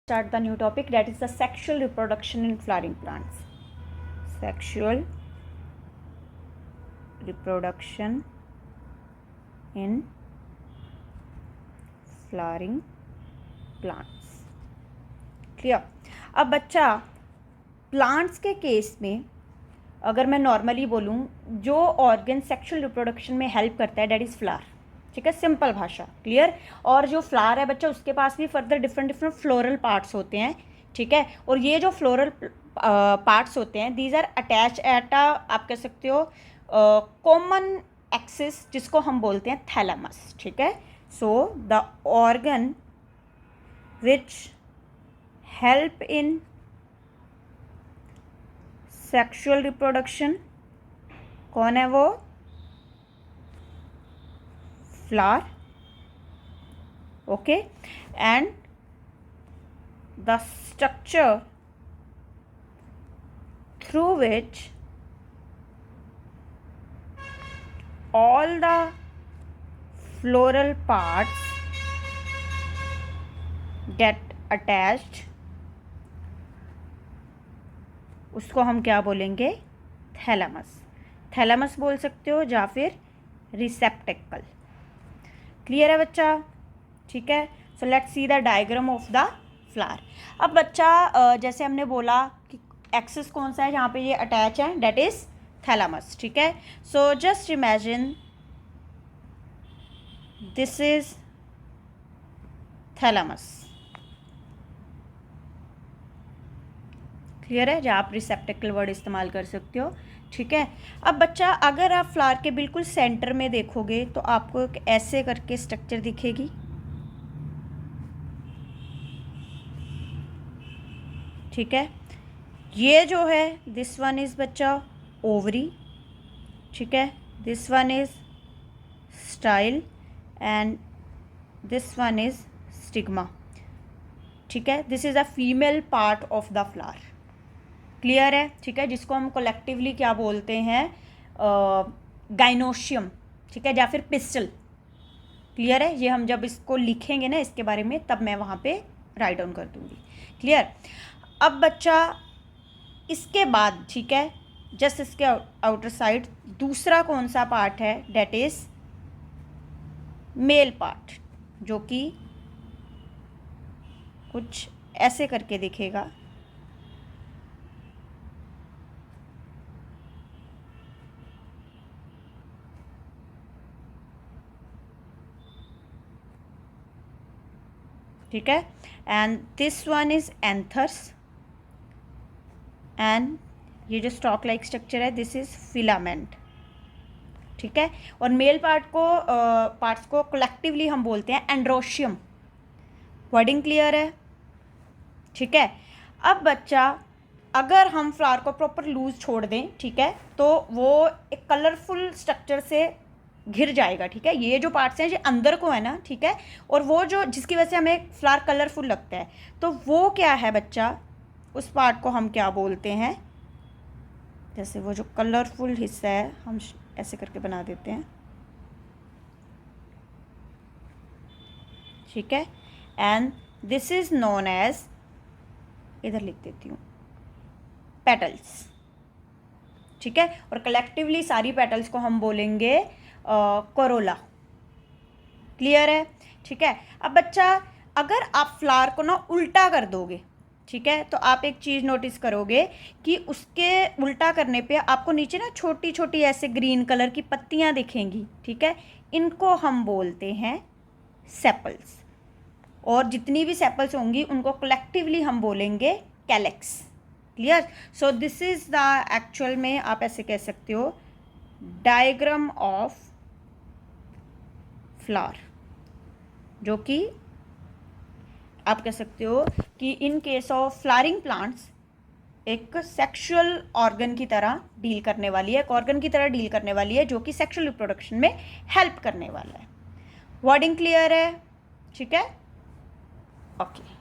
Start the new topic, that is the sexual reproduction in flowering plants. Sexual reproduction in flowering plants. Clear. अब बच्चा plants के case में अगर मैं normally बोलूँ, जो ऑर्गन सेक्सुअल रिप्रोडक्शन में हेल्प करता है, डेट इज़ फ्लावर. ठीक है, सिंपल भाषा. क्लियर. और जो फ्लावर है बच्चा, उसके पास भी फर्दर डिफरेंट फ्लोरल पार्ट्स होते हैं. ठीक है, और ये जो फ्लोरल पार्ट्स होते हैं, दीज आर अटैच एट आप कह सकते हो कॉमन एक्सिस, जिसको हम बोलते हैं थैलेमस. ठीक है, so the organ which help in sexual reproduction, कौन है वो? flower. Okay, and the structure through which all the floral parts get attached, उसको हम क्या बोलेंगे? थैलेमस. थैलेमस बोल सकते हो या फिर रिसेप्टेकल. क्लियर है बच्चा? ठीक है, so let's see the diagram of the flower. अब बच्चा जैसे हमने बोला कि एक्सिस कौन सा है जहाँ पे ये अटैच है, डेट इज थैलेमस. ठीक है, so just imagine this is thalamus. Clear है, जहाँ आप रिसेप्टेकल वर्ड इस्तेमाल कर सकते हो. ठीक है, अब बच्चा अगर आप फ्लावर के बिल्कुल सेंटर में देखोगे तो आपको एक ऐसे करके स्ट्रक्चर दिखेगी. ठीक है, ये जो है दिस वन इज बच्चा ओवरी. ठीक है, this one is style and this one is stigma. ठीक है, this is a female part of the flower. Clear है? ठीक है, जिसको हम कलेक्टिवली क्या बोलते हैं? गाइनोशियम. ठीक है, या फिर पिस्टल. क्लियर है, ये हम जब इसको लिखेंगे ना इसके बारे में, तब मैं वहाँ पे राइट डाउन कर दूँगी. क्लियर. अब बच्चा इसके बाद, ठीक है, जस्ट इसके आउटर साइड दूसरा कौन सा पार्ट है? डेट इज मेल पार्ट, जो कि कुछ ऐसे करके दिखेगा. ठीक है, and this one is anthers and ये जो स्टॉक लाइक स्ट्रक्चर है, दिस इज फिलामेंट. ठीक है, और मेल पार्ट्स को कलेक्टिवली हम बोलते हैं एंड्रोशियम. वर्डिंग क्लियर है? ठीक है, अब बच्चा अगर हम फ्लावर को प्रॉपर लूज छोड़ दें, ठीक है, तो वो एक कलरफुल स्ट्रक्चर से घिर जाएगा. ठीक है, ये जो पार्ट्स हैं ये अंदर को है ना. ठीक है, और वो जो जिसकी वजह से हमें फ्लावर कलरफुल लगता है, तो वो क्या है बच्चा? उस पार्ट को हम क्या बोलते हैं? जैसे वो जो कलरफुल हिस्सा है, हम ऐसे करके बना देते हैं. ठीक है, and this is known as, इधर लिख देती हूँ, पेटल्स. ठीक है, और कलेक्टिवली सारी पेटल्स को हम बोलेंगे कोरोला. क्लियर है? ठीक है, अब बच्चा अगर आप फ्लावर को ना उल्टा कर दोगे, ठीक है, तो आप एक चीज़ नोटिस करोगे कि उसके उल्टा करने पे आपको नीचे ना छोटी छोटी ऐसे ग्रीन कलर की पत्तियां दिखेंगी. ठीक है, इनको हम बोलते हैं सेपल्स. और जितनी भी सेपल्स होंगी उनको कलेक्टिवली हम बोलेंगे calyx. Clear. So this is the actual में आप ऐसे कह सकते हो डायग्राम ऑफ फ्लावर, जो कि आप कह सकते हो कि in case of flowering plants एक सेक्सुअल ऑर्गन की तरह डील करने वाली है, एक ऑर्गन की तरह डील करने वाली है, जो कि सेक्सुअल रिप्रोडक्शन में हेल्प करने वाला है. वर्डिंग क्लियर है? ठीक है, ओके.